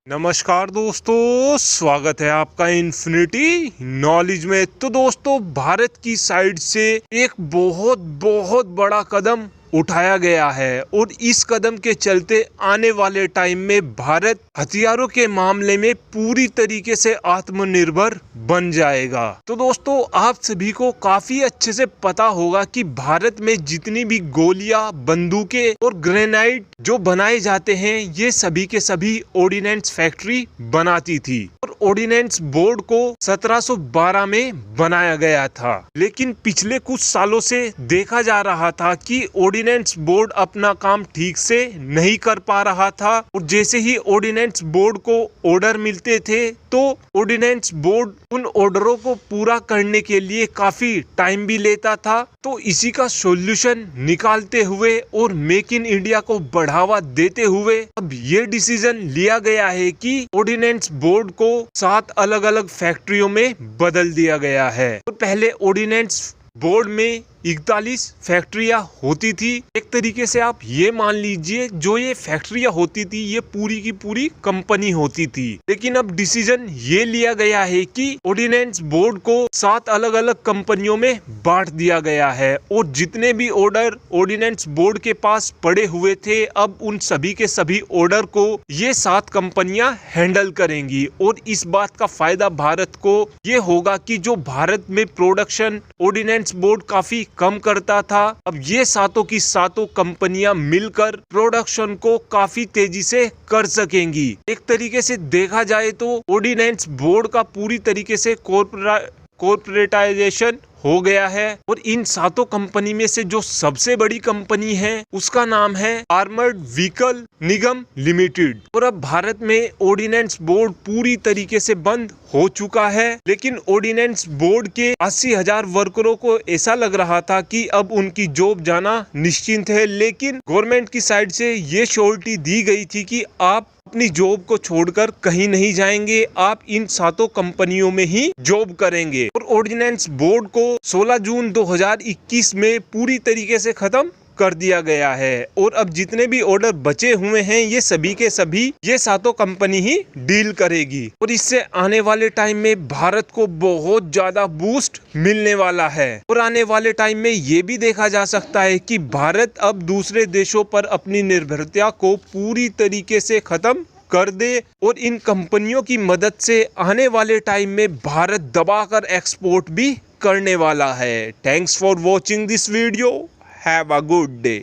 नमस्कार दोस्तों, स्वागत है आपका इन्फिनिटी नॉलेज में। तो दोस्तों, भारत की साइड से एक बहुत बहुत बड़ा कदम उठाया गया है और इस कदम के चलते आने वाले टाइम में भारत हथियारों के मामले में पूरी तरीके से आत्मनिर्भर बन जाएगा। तो दोस्तों, आप सभी को काफी अच्छे से पता होगा कि भारत में जितनी भी गोलियां, बंदूकें और ग्रेनाइड जो बनाए जाते हैं, ये सभी के सभी ऑर्डिनेंस फैक्ट्री बनाती थी और ऑर्डिनेंस बोर्ड को 1712 में बनाया गया था। लेकिन पिछले कुछ सालों से देखा जा रहा था कि ऑर्डिनेंस बोर्ड अपना काम ठीक से नहीं कर पा रहा था और जैसे ही ऑर्डिनेंस बोर्ड को ऑर्डर मिलते थे तो ऑर्डिनेंस बोर्ड उन ऑर्डरों को पूरा करने के लिए काफी टाइम भी लेता था। तो इसी का सॉल्यूशन निकालते हुए और मेक इन इंडिया को बढ़ावा देते हुए अब ये डिसीजन लिया गया है कि ऑर्डिनेंस बोर्ड को 7 अलग अलग फैक्ट्रियों में बदल दिया गया है। तो पहले ऑर्डिनेंस बोर्ड में 41 फैक्ट्रियां होती थी। एक तरीके से आप ये मान लीजिए, जो ये फैक्ट्रियां होती थी ये पूरी की पूरी कंपनी होती थी। लेकिन अब डिसीजन ये लिया गया है कि ऑर्डिनेंस बोर्ड को 7 अलग अलग कंपनियों में बांट दिया गया है और जितने भी ऑर्डर ऑर्डिनेंस बोर्ड के पास पड़े हुए थे, अब उन सभी के सभी ऑर्डर को ये 7 कंपनियां हैंडल करेंगी। और इस बात का फायदा भारत को ये होगा कि जो भारत में प्रोडक्शन ऑर्डिनेंस बोर्ड काफी कम करता था, अब ये सातों की सातों कंपनियां मिलकर प्रोडक्शन को काफी तेजी से कर सकेंगी। एक तरीके से देखा जाए तो ऑर्डिनेंस बोर्ड का पूरी तरीके से कॉर्पोरेटाइजेशन हो गया है और इन सातों कंपनी में से जो सबसे बड़ी कंपनी है उसका नाम है आर्मर्ड व्हीकल निगम लिमिटेड। और अब भारत में ऑर्डिनेंस बोर्ड पूरी तरीके से बंद हो चुका है। लेकिन ऑर्डिनेंस बोर्ड के 80,000 वर्करों को ऐसा लग रहा था कि अब उनकी जॉब जाना निश्चिंत है। लेकिन गवर्नमेंट की साइड से ये श्योरिटी दी गई थी कि आप अपनी जॉब को छोड़कर कहीं नहीं जाएंगे, आप इन सातों कंपनियों में ही जॉब करेंगे। और ऑर्डिनेंस बोर्ड को 16 जून 2021 में पूरी तरीके से खत्म कर दिया गया है और अब जितने भी ऑर्डर बचे हुए हैं ये सभी के सभी ये सातों कंपनी ही डील करेगी। और इससे आने वाले टाइम में भारत को बहुत ज्यादा बूस्ट मिलने वाला है। और आने वाले टाइम में ये भी देखा जा सकता है कि भारत अब दूसरे देशों पर अपनी निर्भरता को पूरी तरीके से खत्म कर दे और इन कंपनियों की मदद से आने वाले टाइम में भारत दबाकर एक्सपोर्ट भी करने वाला है। Thanks for watching this video. Have a good day.